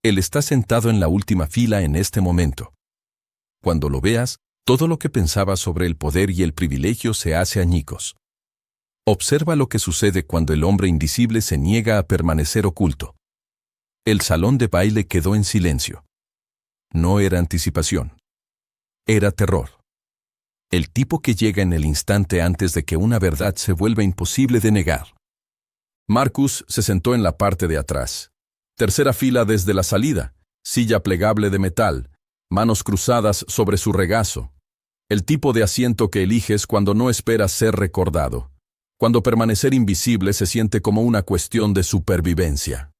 Él está sentado en la última fila en este momento. Cuando lo veas, todo lo que pensabas sobre el poder y el privilegio se hace añicos. Observa lo que sucede cuando el hombre invisible se niega a permanecer oculto. El salón de baile quedó en silencio. No era anticipación. Era terror. El tipo que llega en el instante antes de que una verdad se vuelva imposible de negar. Marcus se sentó en la parte de atrás. Tercera fila desde la salida, silla plegable de metal, manos cruzadas sobre su regazo. El tipo de asiento que eliges cuando no esperas ser recordado. Cuando permanecer invisible se siente como una cuestión de supervivencia.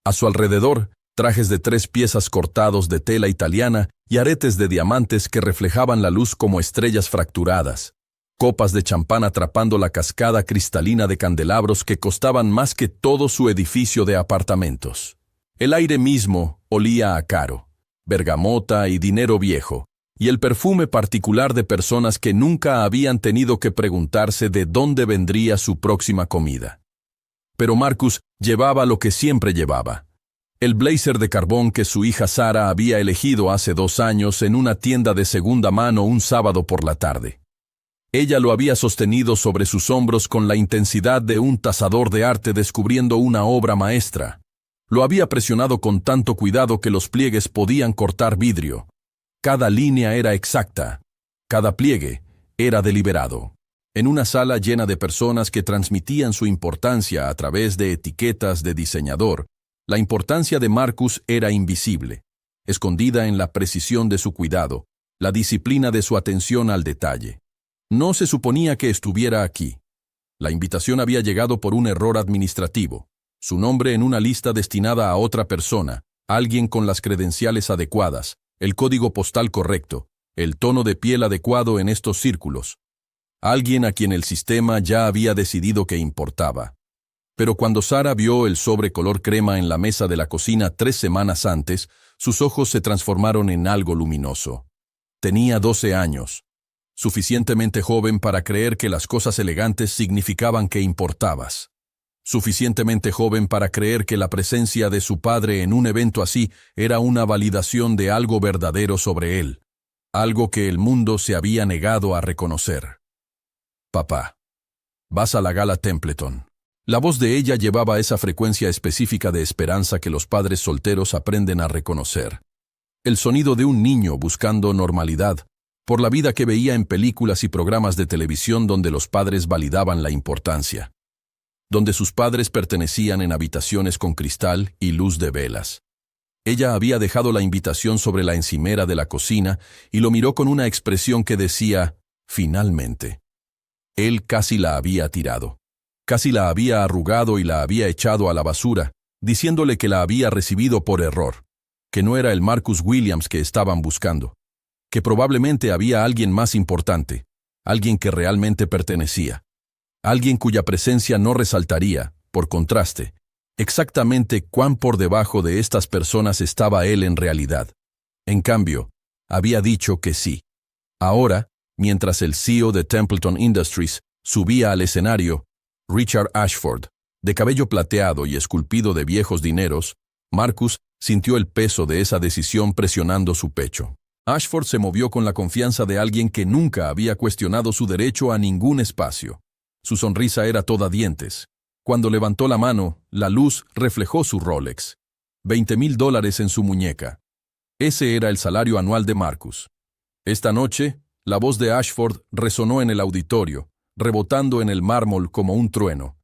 A su alrededor, trajes de 3 piezas cortados de tela italiana y aretes de diamantes que reflejaban la luz como estrellas fracturadas. Copas de champán atrapando la cascada cristalina de candelabros que costaban más que todo su edificio de apartamentos. El aire mismo olía a caro, bergamota y dinero viejo, y el perfume particular de personas que nunca habían tenido que preguntarse de dónde vendría su próxima comida. Pero Marcus llevaba lo que siempre llevaba. El blazer de carbón que su hija Sara había elegido hace 2 años en una tienda de segunda mano un sábado por la tarde. Ella lo había sostenido sobre sus hombros con la intensidad de un tasador de arte descubriendo una obra maestra. Lo había presionado con tanto cuidado que los pliegues podían cortar vidrio. Cada línea era exacta. Cada pliegue era deliberado. En una sala llena de personas que transmitían su importancia a través de etiquetas de diseñador, la importancia de Marcus era invisible, escondida en la precisión de su cuidado, la disciplina de su atención al detalle. No se suponía que estuviera aquí. La invitación había llegado por un error administrativo. Su nombre en una lista destinada a otra persona, alguien con las credenciales adecuadas, el código postal correcto, el tono de piel adecuado en estos círculos. Alguien a quien el sistema ya había decidido que importaba. Pero cuando Sara vio el sobre color crema en la mesa de la cocina 3 semanas antes, sus ojos se transformaron en algo luminoso. Tenía 12 años. Suficientemente joven para creer que las cosas elegantes significaban que importabas. Suficientemente joven para creer que la presencia de su padre en un evento así era una validación de algo verdadero sobre él, algo que el mundo se había negado a reconocer. Papá, vas a la gala Templeton. La voz de ella llevaba esa frecuencia específica de esperanza que los padres solteros aprenden a reconocer. El sonido de un niño buscando normalidad, por la vida que veía en películas y programas de televisión donde los padres validaban la importancia. Donde sus padres pertenecían en habitaciones con cristal y luz de velas. Ella había dejado la invitación sobre la encimera de la cocina y lo miró con una expresión que decía, finalmente. Él casi la había tirado. Casi la había arrugado y la había echado a la basura, diciéndole que la había recibido por error, que no era el Marcus Williams que estaban buscando, que probablemente había alguien más importante, alguien que realmente pertenecía. Alguien cuya presencia no resaltaría, por contraste, exactamente cuán por debajo de estas personas estaba él en realidad. En cambio, había dicho que sí. Ahora, mientras el CEO de Templeton Industries subía al escenario, Richard Ashford, de cabello plateado y esculpido de viejos dineros, Marcus sintió el peso de esa decisión presionando su pecho. Ashford se movió con la confianza de alguien que nunca había cuestionado su derecho a ningún espacio. Su sonrisa era toda dientes. Cuando levantó la mano, la luz reflejó su Rolex. $20,000 en su muñeca. Ese era el salario anual de Marcus. Esta noche, la voz de Ashford resonó en el auditorio, rebotando en el mármol como un trueno.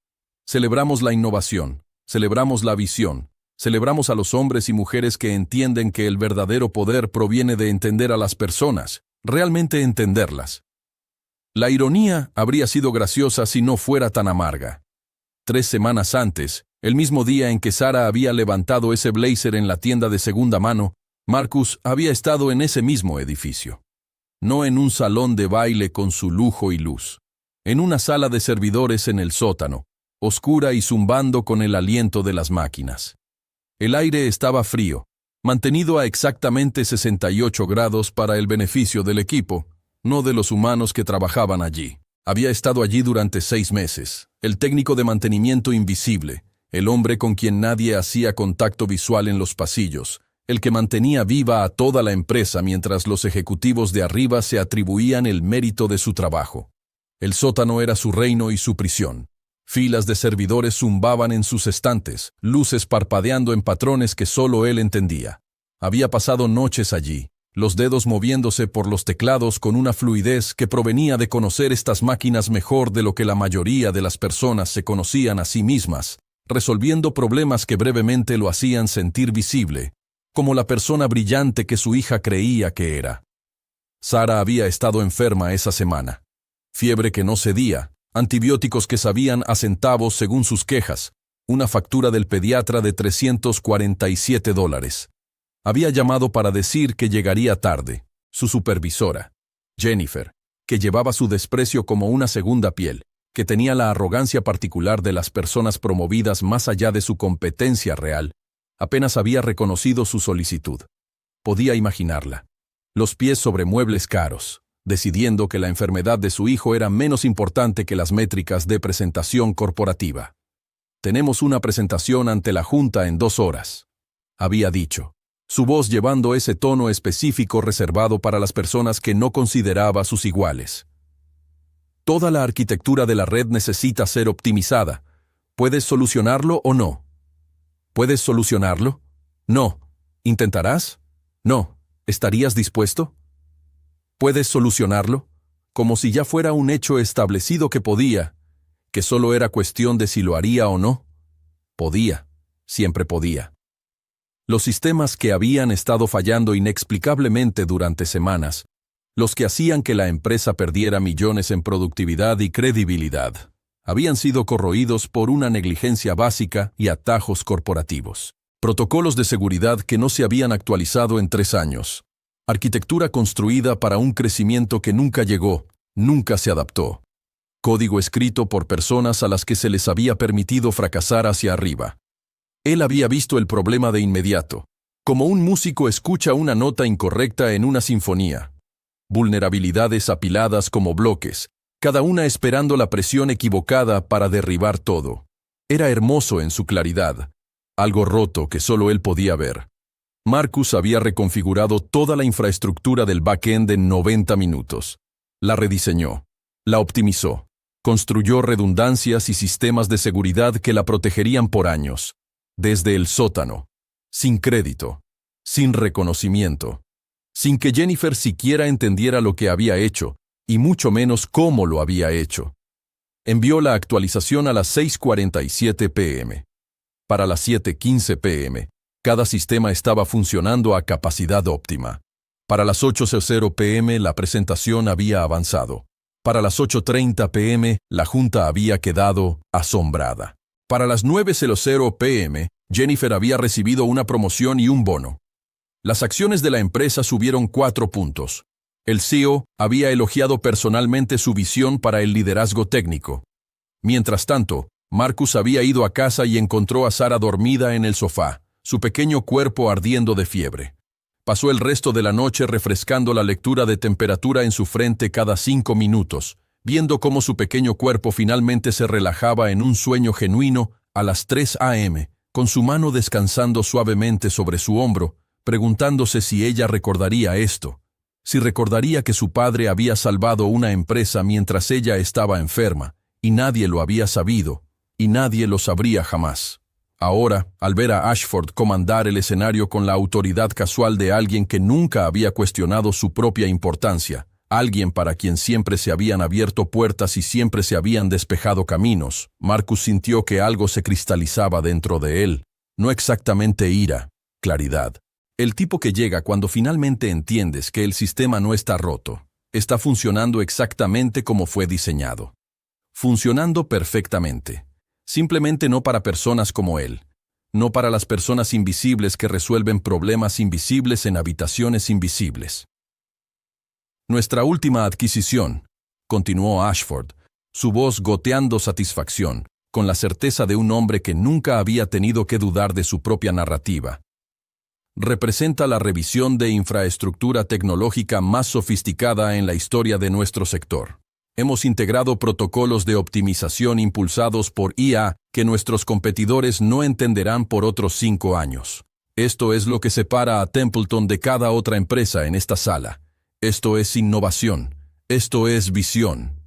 Celebramos la innovación, celebramos la visión, celebramos a los hombres y mujeres que entienden que el verdadero poder proviene de entender a las personas, realmente entenderlas. La ironía habría sido graciosa si no fuera tan amarga. 3 semanas antes, el mismo día en que Sara había levantado ese blazer en la tienda de segunda mano, Marcus había estado en ese mismo edificio. No en un salón de baile con su lujo y luz. En una sala de servidores en el sótano, oscura y zumbando con el aliento de las máquinas. El aire estaba frío, mantenido a exactamente 68 grados para el beneficio del equipo, no de los humanos que trabajaban allí. Había estado allí durante 6 meses, el técnico de mantenimiento invisible, el hombre con quien nadie hacía contacto visual en los pasillos, el que mantenía viva a toda la empresa mientras los ejecutivos de arriba se atribuían el mérito de su trabajo. El sótano era su reino y su prisión. Filas de servidores zumbaban en sus estantes, luces parpadeando en patrones que solo él entendía. Había pasado noches allí, los dedos moviéndose por los teclados con una fluidez que provenía de conocer estas máquinas mejor de lo que la mayoría de las personas se conocían a sí mismas, resolviendo problemas que brevemente lo hacían sentir visible, como la persona brillante que su hija creía que era. Sara había estado enferma esa semana. Fiebre que no cedía, antibióticos que sabían a centavos según sus quejas, una factura del pediatra de $347. Había llamado para decir que llegaría tarde. Su supervisora, Jennifer, que llevaba su desprecio como una segunda piel, que tenía la arrogancia particular de las personas promovidas más allá de su competencia real, apenas había reconocido su solicitud. Podía imaginarla. Los pies sobre muebles caros, decidiendo que la enfermedad de su hijo era menos importante que las métricas de presentación corporativa. «Tenemos una presentación ante la Junta en 2 horas», había dicho, su voz llevando ese tono específico reservado para las personas que no consideraba sus iguales. «Toda la arquitectura de la red necesita ser optimizada. ¿Puedes solucionarlo o no? ¿Puedes solucionarlo? No. ¿Intentarás? No. ¿Estarías dispuesto? ¿Puedes solucionarlo? Como si ya fuera un hecho establecido que podía, que solo era cuestión de si lo haría o no. Podía, siempre podía. Los sistemas que habían estado fallando inexplicablemente durante semanas, los que hacían que la empresa perdiera millones en productividad y credibilidad, habían sido corroídos por una negligencia básica y atajos corporativos. Protocolos de seguridad que no se habían actualizado en 3 años. Arquitectura construida para un crecimiento que nunca llegó, nunca se adaptó. Código escrito por personas a las que se les había permitido fracasar hacia arriba. Él había visto el problema de inmediato, como un músico escucha una nota incorrecta en una sinfonía. Vulnerabilidades apiladas como bloques, cada una esperando la presión equivocada para derribar todo. Era hermoso en su claridad, algo roto que solo él podía ver. Marcus había reconfigurado toda la infraestructura del backend en 90 minutos. La rediseñó, la optimizó, construyó redundancias y sistemas de seguridad que la protegerían por años, desde el sótano, sin crédito, sin reconocimiento, sin que Jennifer siquiera entendiera lo que había hecho, y mucho menos cómo lo había hecho. Envió la actualización a las 6:47 p.m. Para las 7:15 p.m., cada sistema estaba funcionando a capacidad óptima. Para las 8:00 p.m. la presentación había avanzado. Para las 8:30 p.m. la junta había quedado asombrada. Para las 9:00 p.m. Jennifer había recibido una promoción y un bono. Las acciones de la empresa subieron 4 puntos. El CEO había elogiado personalmente su visión para el liderazgo técnico. Mientras tanto, Marcus había ido a casa y encontró a Sara dormida en el sofá, su pequeño cuerpo ardiendo de fiebre. Pasó el resto de la noche refrescando la lectura de temperatura en su frente cada 5 minutos, viendo cómo su pequeño cuerpo finalmente se relajaba en un sueño genuino a las 3 a.m., con su mano descansando suavemente sobre su hombro, preguntándose si ella recordaría esto, si recordaría que su padre había salvado una empresa mientras ella estaba enferma, y nadie lo había sabido, y nadie lo sabría jamás. Ahora, al ver a Ashford comandar el escenario con la autoridad casual de alguien que nunca había cuestionado su propia importancia, alguien para quien siempre se habían abierto puertas y siempre se habían despejado caminos, Marcus sintió que algo se cristalizaba dentro de él, no exactamente ira, claridad. El tipo que llega cuando finalmente entiendes que el sistema no está roto, está funcionando exactamente como fue diseñado. Funcionando perfectamente. Simplemente no para personas como él. No para las personas invisibles que resuelven problemas invisibles en habitaciones invisibles. Nuestra última adquisición, continuó Ashford, su voz goteando satisfacción, con la certeza de un hombre que nunca había tenido que dudar de su propia narrativa. Representa la revisión de infraestructura tecnológica más sofisticada en la historia de nuestro sector. Hemos integrado protocolos de optimización impulsados por IA que nuestros competidores no entenderán por otros 5 años. Esto es lo que separa a Templeton de cada otra empresa en esta sala. Esto es innovación. Esto es visión.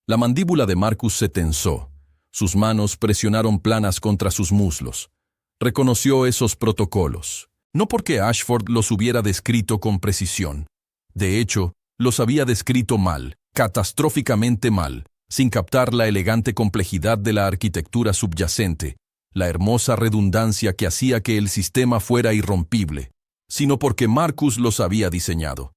La mandíbula de Marcus se tensó. Sus manos presionaron planas contra sus muslos. Reconoció esos protocolos. No porque Ashford los hubiera descrito con precisión. De hecho, los había descrito mal, catastróficamente mal, sin captar la elegante complejidad de la arquitectura subyacente, la hermosa redundancia que hacía que el sistema fuera irrompible, sino porque Marcus los había diseñado.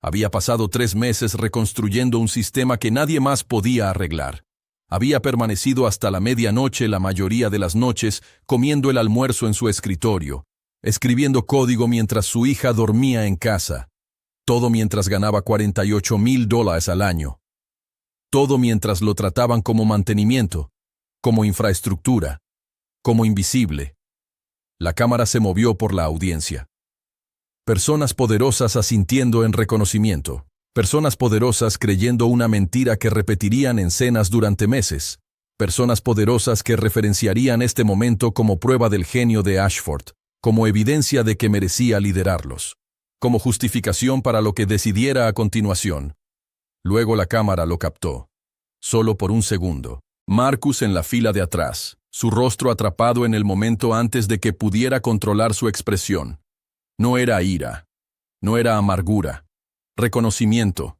Había pasado 3 meses reconstruyendo un sistema que nadie más podía arreglar. Había permanecido hasta la medianoche la mayoría de las noches, comiendo el almuerzo en su escritorio, escribiendo código mientras su hija dormía en casa. Todo mientras ganaba $48,000 al año. Todo mientras lo trataban como mantenimiento, como infraestructura, como invisible. La cámara se movió por la audiencia. Personas poderosas asintiendo en reconocimiento. Personas poderosas creyendo una mentira que repetirían en cenas durante meses. Personas poderosas que referenciarían este momento como prueba del genio de Ashford, como evidencia de que merecía liderarlos, como justificación para lo que decidiera a continuación. Luego la cámara lo captó. Solo por un segundo. Marcus en la fila de atrás, su rostro atrapado en el momento antes de que pudiera controlar su expresión. No era ira. No era amargura. Reconocimiento.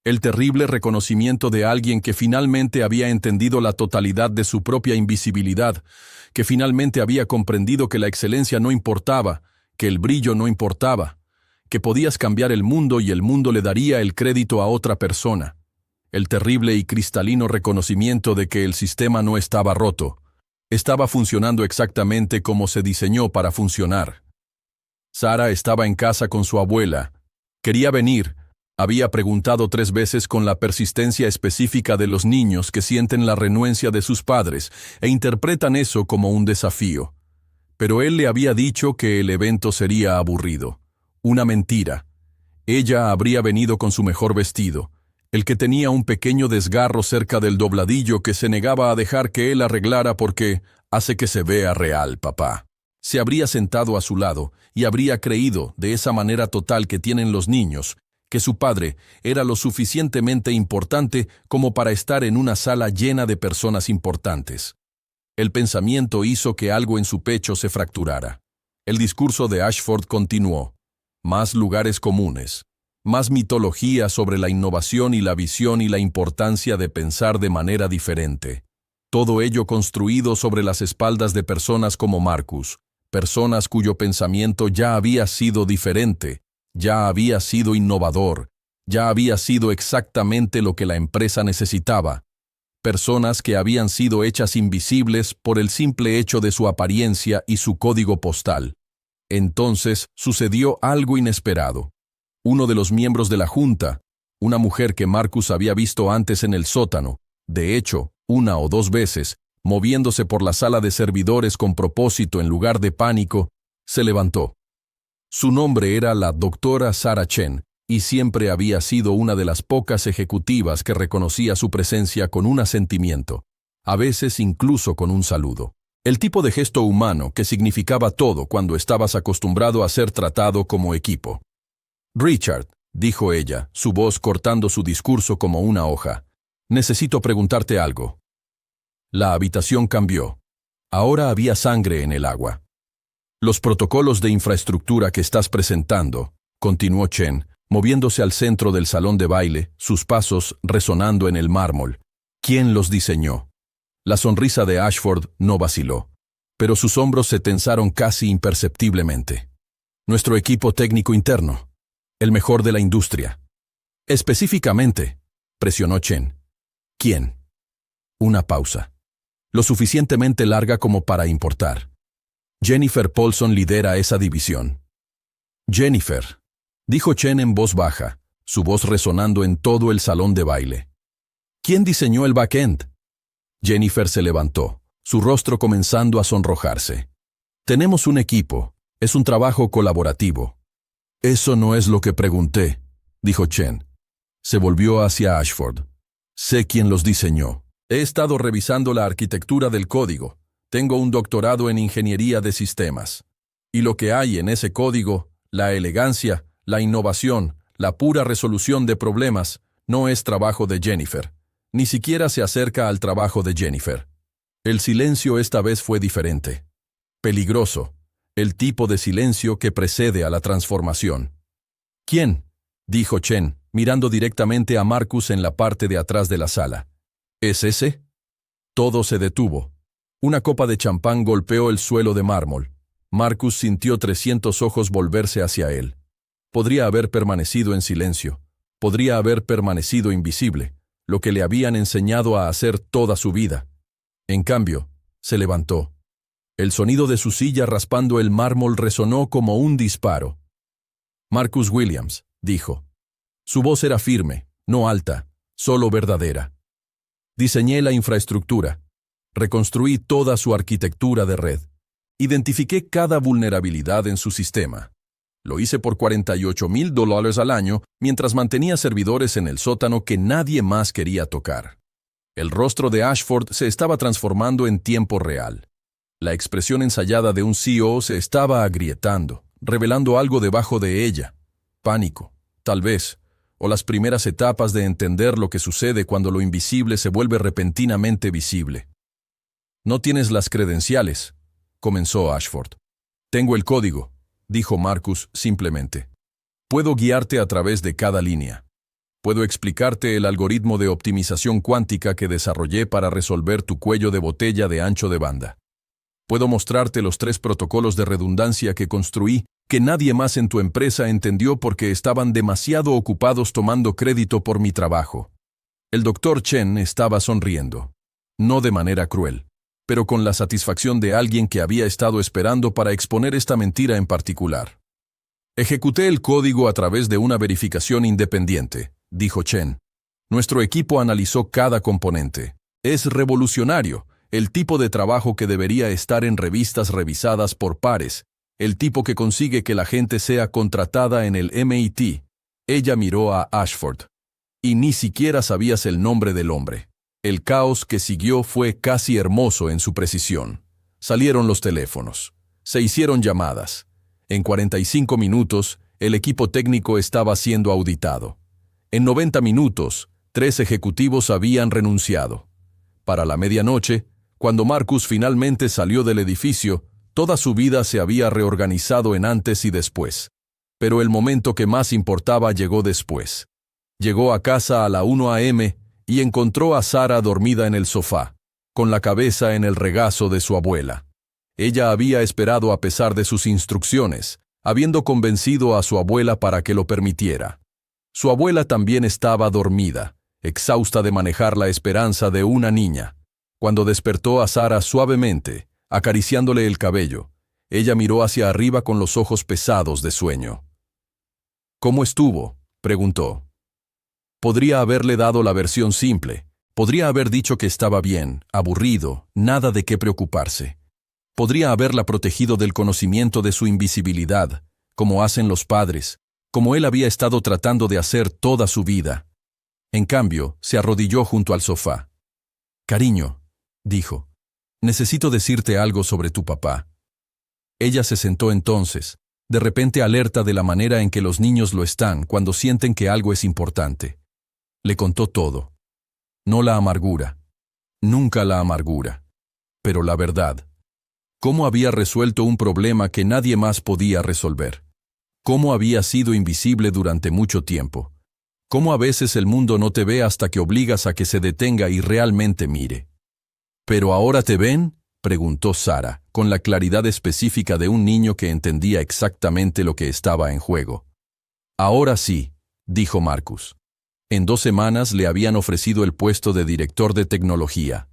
El terrible reconocimiento de alguien que finalmente había entendido la totalidad de su propia invisibilidad, que finalmente había comprendido que la excelencia no importaba, que el brillo no importaba, que podías cambiar el mundo y el mundo le daría el crédito a otra persona. El terrible y cristalino reconocimiento de que el sistema no estaba roto, estaba funcionando exactamente como se diseñó para funcionar. Sara estaba en casa con su abuela. Quería venir. Había preguntado 3 veces con la persistencia específica de los niños que sienten la renuencia de sus padres e interpretan eso como un desafío. Pero él le había dicho que el evento sería aburrido. Una mentira. Ella habría venido con su mejor vestido, el que tenía un pequeño desgarro cerca del dobladillo que se negaba a dejar que él arreglara porque hace que se vea real, papá. Se habría sentado a su lado y habría creído, de esa manera total que tienen los niños, que su padre era lo suficientemente importante como para estar en una sala llena de personas importantes. El pensamiento hizo que algo en su pecho se fracturara. El discurso de Ashford continuó. Más lugares comunes. Más mitología sobre la innovación y la visión y la importancia de pensar de manera diferente. Todo ello construido sobre las espaldas de personas como Marcus. Personas cuyo pensamiento ya había sido diferente, ya había sido innovador, ya había sido exactamente lo que la empresa necesitaba. Personas que habían sido hechas invisibles por el simple hecho de su apariencia y su código postal. Entonces sucedió algo inesperado. Uno de los miembros de la junta, una mujer que Marcus había visto antes en el sótano, de hecho, 1 o 2 veces, moviéndose por la sala de servidores con propósito en lugar de pánico, se levantó. Su nombre era la doctora Sarah Chen, y siempre había sido una de las pocas ejecutivas que reconocía su presencia con un asentimiento, a veces incluso con un saludo. El tipo de gesto humano que significaba todo cuando estabas acostumbrado a ser tratado como equipo. «Richard», dijo ella, su voz cortando su discurso como una hoja, «necesito preguntarte algo». La habitación cambió. Ahora había sangre en el agua. «Los protocolos de infraestructura que estás presentando», continuó Chen, moviéndose al centro del salón de baile, sus pasos resonando en el mármol. ¿Quién los diseñó? La sonrisa de Ashford no vaciló, pero sus hombros se tensaron casi imperceptiblemente. «Nuestro equipo técnico interno. El mejor de la industria». «Específicamente», presionó Chen. «¿Quién?» Una pausa. Lo suficientemente larga como para importar. Jennifer Paulson lidera esa división. «Jennifer», dijo Chen en voz baja, su voz resonando en todo el salón de baile. «¿Quién diseñó el backend?» Jennifer se levantó, su rostro comenzando a sonrojarse. «Tenemos un equipo, es un trabajo colaborativo». «Eso no es lo que pregunté», dijo Chen. Se volvió hacia Ashford. Sé quién los diseñó. He estado revisando la arquitectura del código. Tengo un doctorado en ingeniería de sistemas. Y lo que hay en ese código, la elegancia, la innovación, la pura resolución de problemas, no es trabajo de Jennifer. Ni siquiera se acerca al trabajo de Jennifer. El silencio esta vez fue diferente. Peligroso. El tipo de silencio que precede a la transformación. ¿Quién?, dijo Chen, mirando directamente a Marcus en la parte de atrás de la sala. ¿Es ese? Todo se detuvo. Una copa de champán golpeó el suelo de mármol. Marcus sintió 300 ojos volverse hacia él. Podría haber permanecido en silencio. Podría haber permanecido invisible, lo que le habían enseñado a hacer toda su vida. En cambio, se levantó. El sonido de su silla raspando el mármol resonó como un disparo. Marcus Williams, dijo. Su voz era firme, no alta, solo verdadera. Diseñé la infraestructura. Reconstruí toda su arquitectura de red. Identifiqué cada vulnerabilidad en su sistema. Lo hice por $48,000 al año mientras mantenía servidores en el sótano que nadie más quería tocar. El rostro de Ashford se estaba transformando en tiempo real. La expresión ensayada de un CEO se estaba agrietando, revelando algo debajo de ella. Pánico, tal vez, o las primeras etapas de entender lo que sucede cuando lo invisible se vuelve repentinamente visible. «No tienes las credenciales», comenzó Ashford. «Tengo el código», dijo Marcus simplemente. «Puedo guiarte a través de cada línea. Puedo explicarte el algoritmo de optimización cuántica que desarrollé para resolver tu cuello de botella de ancho de banda. Puedo mostrarte los 3 protocolos de redundancia que construí que nadie más en tu empresa entendió porque estaban demasiado ocupados tomando crédito por mi trabajo». El Dr. Chen estaba sonriendo. No de manera cruel, pero con la satisfacción de alguien que había estado esperando para exponer esta mentira en particular. «Ejecuté el código a través de una verificación independiente», dijo Chen. «Nuestro equipo analizó cada componente. Es revolucionario, el tipo de trabajo que debería estar en revistas revisadas por pares, el tipo que consigue que la gente sea contratada en el MIT». Ella miró a Ashford. «Y ni siquiera sabías el nombre del hombre». El caos que siguió fue casi hermoso en su precisión. Salieron los teléfonos. Se hicieron llamadas. En 45 minutos, el equipo técnico estaba siendo auditado. En 90 minutos, 3 ejecutivos habían renunciado. Para la medianoche, cuando Marcus finalmente salió del edificio, toda su vida se había reorganizado en antes y después. Pero el momento que más importaba llegó después. Llegó a casa a la 1 a.m., y encontró a Sara dormida en el sofá, con la cabeza en el regazo de su abuela. Ella había esperado a pesar de sus instrucciones, habiendo convencido a su abuela para que lo permitiera. Su abuela también estaba dormida, exhausta de manejar la esperanza de una niña. Cuando despertó a Sara suavemente, acariciándole el cabello, ella miró hacia arriba con los ojos pesados de sueño. «¿Cómo estuvo?», preguntó. Podría haberle dado la versión simple. Podría haber dicho que estaba bien, aburrido, nada de qué preocuparse. Podría haberla protegido del conocimiento de su invisibilidad, como hacen los padres, como él había estado tratando de hacer toda su vida. En cambio, se arrodilló junto al sofá. «Cariño», dijo, «necesito decirte algo sobre tu papá». Ella se sentó entonces, de repente alerta de la manera en que los niños lo están cuando sienten que algo es importante. Le contó todo. No la amargura. Nunca la amargura. Pero la verdad. Cómo había resuelto un problema que nadie más podía resolver. Cómo había sido invisible durante mucho tiempo. Cómo a veces el mundo no te ve hasta que obligas a que se detenga y realmente mire. ¿Pero ahora te ven?, preguntó Sara, con la claridad específica de un niño que entendía exactamente lo que estaba en juego. «Ahora sí», dijo Marcus. En 2 semanas le habían ofrecido el puesto de director de tecnología.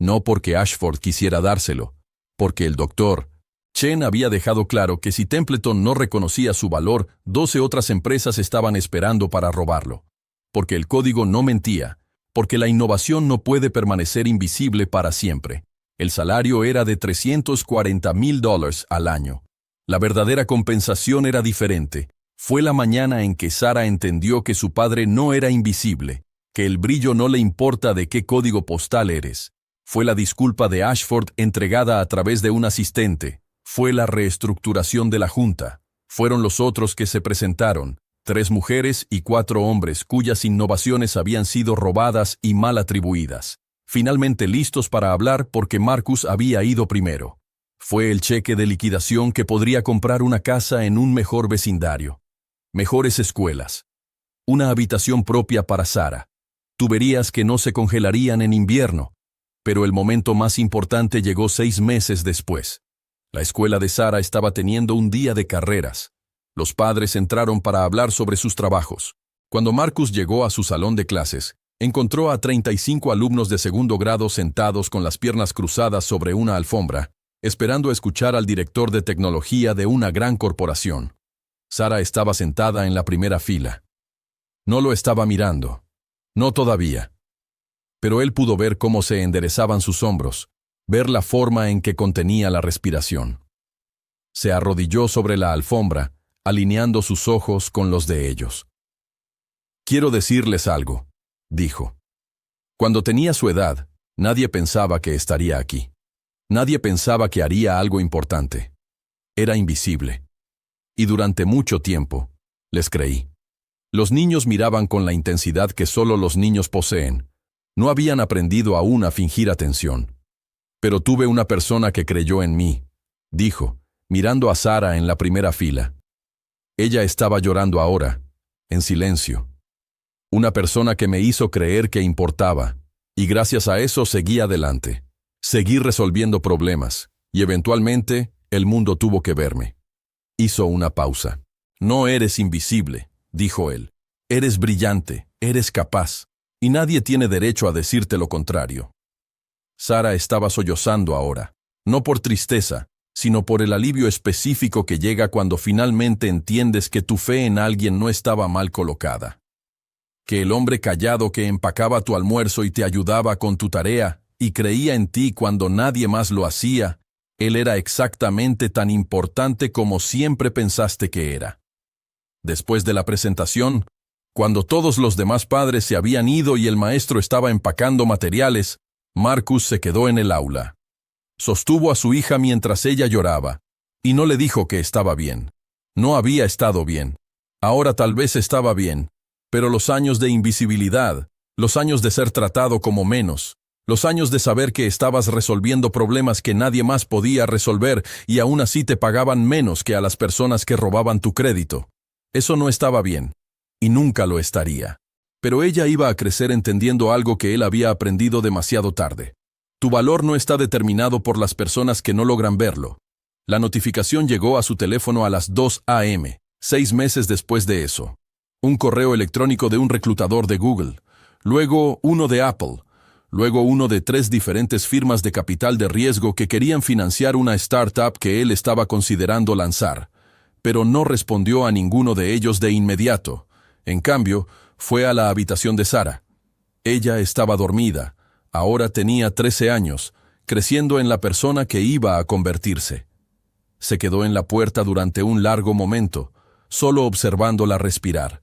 No porque Ashford quisiera dárselo, porque el Dr. Chen había dejado claro que si Templeton no reconocía su valor, 12 otras empresas estaban esperando para robarlo. Porque el código no mentía, porque la innovación no puede permanecer invisible para siempre. El salario era de $340,000 al año. La verdadera compensación era diferente. Fue la mañana en que Sara entendió que su padre no era invisible, que el brillo no le importa de qué código postal eres. Fue la disculpa de Ashford entregada a través de un asistente. Fue la reestructuración de la Junta. Fueron los otros que se presentaron, 3 mujeres y 4 hombres cuyas innovaciones habían sido robadas y mal atribuidas. Finalmente listos para hablar porque Marcus había ido primero. Fue el cheque de liquidación que podría comprar una casa en un mejor vecindario. Mejores escuelas. Una habitación propia para Sarah. Tuberías que no se congelarían en invierno. Pero el momento más importante llegó 6 meses después. La escuela de Sarah estaba teniendo un día de carreras. Los padres entraron para hablar sobre sus trabajos. Cuando Marcus llegó a su salón de clases, encontró a 35 alumnos de segundo grado sentados con las piernas cruzadas sobre una alfombra, esperando escuchar al director de tecnología de una gran corporación. Sarah estaba sentada en la primera fila. No lo estaba mirando. No todavía. Pero él pudo ver cómo se enderezaban sus hombros, ver la forma en que contenía la respiración. Se arrodilló sobre la alfombra, alineando sus ojos con los de ellos. «Quiero decirles algo», dijo. Cuando tenía su edad, nadie pensaba que estaría aquí. Nadie pensaba que haría algo importante. Era invisible. Y durante mucho tiempo, les creí. Los niños miraban con la intensidad que solo los niños poseen. No habían aprendido aún a fingir atención. Pero tuve una persona que creyó en mí, dijo, mirando a Sarah en la primera fila. Ella estaba llorando ahora, en silencio. Una persona que me hizo creer que importaba, y gracias a eso seguí adelante. Seguí resolviendo problemas, y eventualmente el mundo tuvo que verme. Hizo una pausa. «No eres invisible», dijo él. «Eres brillante, eres capaz, y nadie tiene derecho a decirte lo contrario». Sarah estaba sollozando ahora, no por tristeza, sino por el alivio específico que llega cuando finalmente entiendes que tu fe en alguien no estaba mal colocada. Que el hombre callado que empacaba tu almuerzo y te ayudaba con tu tarea y creía en ti cuando nadie más lo hacía, él era exactamente tan importante como siempre pensaste que era. Después de la presentación, cuando todos los demás padres se habían ido y el maestro estaba empacando materiales, Marcus se quedó en el aula. Sostuvo a su hija mientras ella lloraba, y no le dijo que estaba bien. No había estado bien. Ahora tal vez estaba bien, pero los años de invisibilidad, los años de ser tratado como menos, los años de saber que estabas resolviendo problemas que nadie más podía resolver y aún así te pagaban menos que a las personas que robaban tu crédito. Eso no estaba bien, y nunca lo estaría. Pero ella iba a crecer entendiendo algo que él había aprendido demasiado tarde. Tu valor no está determinado por las personas que no logran verlo. La notificación llegó a su teléfono a las 2 a.m., 6 meses después de eso. Un correo electrónico de un reclutador de Google, luego uno de Apple, luego uno de 3 diferentes firmas de capital de riesgo que querían financiar una startup que él estaba considerando lanzar, pero no respondió a ninguno de ellos de inmediato. En cambio, fue a la habitación de Sarah. Ella estaba dormida, ahora tenía 13 años, creciendo en la persona que iba a convertirse. Se quedó en la puerta durante un largo momento, solo observándola respirar.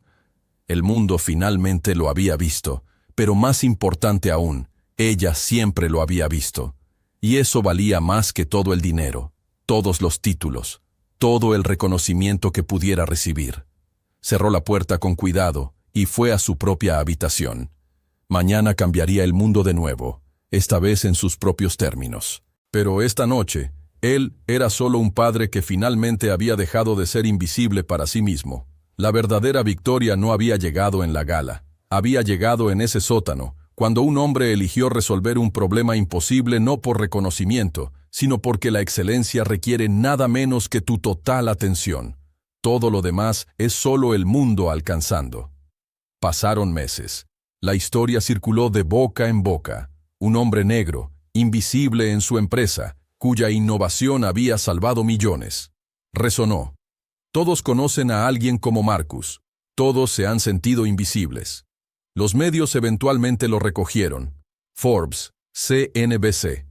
El mundo finalmente lo había visto, pero más importante aún, ella siempre lo había visto. Y eso valía más que todo el dinero, todos los títulos, todo el reconocimiento que pudiera recibir. Cerró la puerta con cuidado y fue a su propia habitación. Mañana cambiaría el mundo de nuevo, esta vez en sus propios términos. Pero esta noche, él era solo un padre que finalmente había dejado de ser invisible para sí mismo. La verdadera victoria no había llegado en la gala, había llegado en ese sótano, cuando un hombre eligió resolver un problema imposible no por reconocimiento, sino porque la excelencia requiere nada menos que tu total atención. Todo lo demás es solo el mundo alcanzando. Pasaron meses. La historia circuló de boca en boca. Un hombre negro, invisible en su empresa, cuya innovación había salvado millones. Resonó. Todos conocen a alguien como Marcus. Todos se han sentido invisibles. Los medios eventualmente lo recogieron. Forbes, CNBC.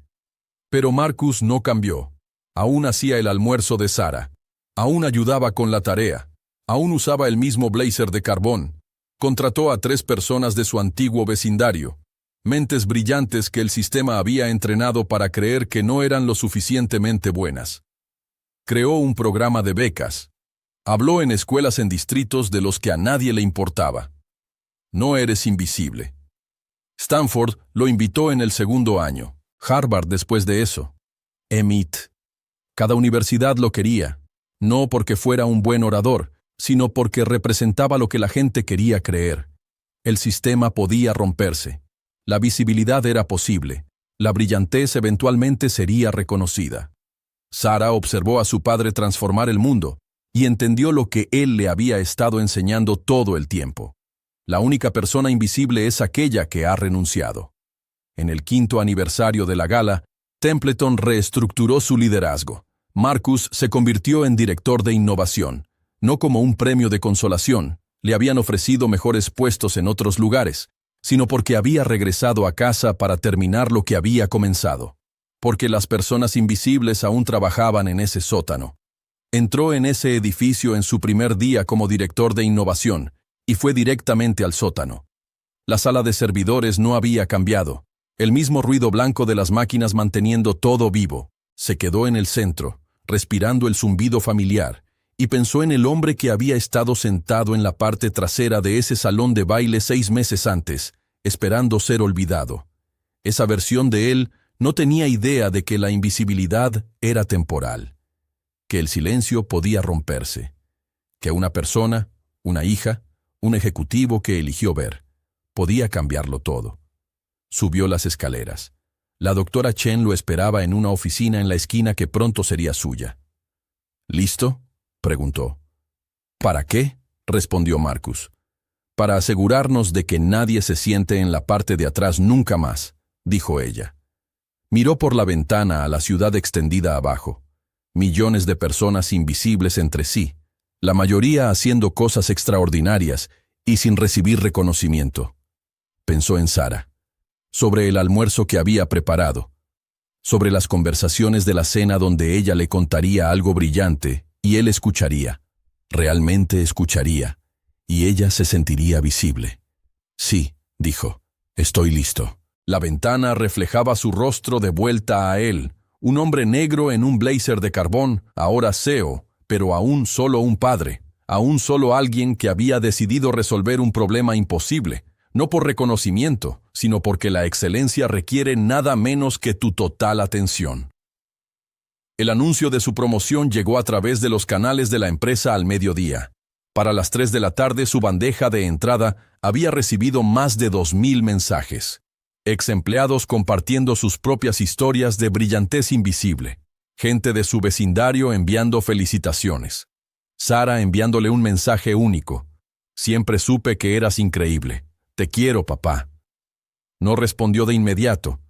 Pero Marcus no cambió. Aún hacía el almuerzo de Sarah. Aún ayudaba con la tarea. Aún usaba el mismo blazer de carbón. Contrató a 3 personas de su antiguo vecindario, mentes brillantes que el sistema había entrenado para creer que no eran lo suficientemente buenas. Creó un programa de becas. Habló en escuelas en distritos de los que a nadie le importaba. No eres invisible. Stanford lo invitó en el 2º año. Harvard después de eso. MIT. Cada universidad lo quería, no porque fuera un buen orador, sino porque representaba lo que la gente quería creer. El sistema podía romperse. La visibilidad era posible. La brillantez eventualmente sería reconocida. Sarah observó a su padre transformar el mundo y entendió lo que él le había estado enseñando todo el tiempo. La única persona invisible es aquella que ha renunciado. En el 5º aniversario de la gala, Templeton reestructuró su liderazgo. Marcus se convirtió en director de innovación. No como un premio de consolación, le habían ofrecido mejores puestos en otros lugares, sino porque había regresado a casa para terminar lo que había comenzado. Porque las personas invisibles aún trabajaban en ese sótano. Entró en ese edificio en su primer día como director de innovación y fue directamente al sótano. La sala de servidores no había cambiado. El mismo ruido blanco de las máquinas manteniendo todo vivo. Se quedó en el centro, respirando el zumbido familiar, y pensó en el hombre que había estado sentado en la parte trasera de ese salón de baile 6 meses antes, esperando ser olvidado. Esa versión de él no tenía idea de que la invisibilidad era temporal, que el silencio podía romperse, que una persona, una hija, un ejecutivo que eligió ver, podía cambiarlo todo. Subió las escaleras. La doctora Chen lo esperaba en una oficina en la esquina que pronto sería suya. ¿Listo?, preguntó. ¿Para qué?, respondió Marcus. Para asegurarnos de que nadie se siente en la parte de atrás nunca más, dijo ella. Miró por la ventana a la ciudad extendida abajo. Millones de personas invisibles entre sí, la mayoría haciendo cosas extraordinarias y sin recibir reconocimiento. Pensó en Sarah, sobre el almuerzo que había preparado, sobre las conversaciones de la cena donde ella le contaría algo brillante y él escucharía, realmente escucharía, y ella se sentiría visible. Sí, dijo, estoy listo. La ventana reflejaba su rostro de vuelta a él, un hombre negro en un blazer de carbón, ahora CEO, pero aún solo un padre, aún solo alguien que había decidido resolver un problema imposible, no por reconocimiento, sino porque la excelencia requiere nada menos que tu total atención. El anuncio de su promoción llegó a través de los canales de la empresa al mediodía. Para las 3 de la tarde su bandeja de entrada había recibido más de 2,000 mensajes. Ex empleados compartiendo sus propias historias de brillantez invisible. Gente de su vecindario enviando felicitaciones. Sarah enviándole un mensaje único. Siempre supe que eras increíble. Te quiero, papá. No respondió de inmediato.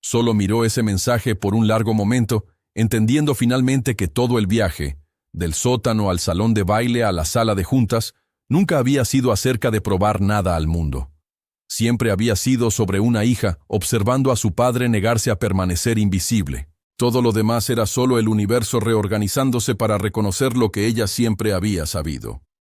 Solo miró ese mensaje por un largo momento, entendiendo finalmente que todo el viaje, del sótano al salón de baile a la sala de juntas, nunca había sido acerca de probar nada al mundo. Siempre había sido sobre una hija observando a su padre negarse a permanecer invisible. Todo lo demás era solo el universo reorganizándose para reconocer lo que ella siempre había sabido.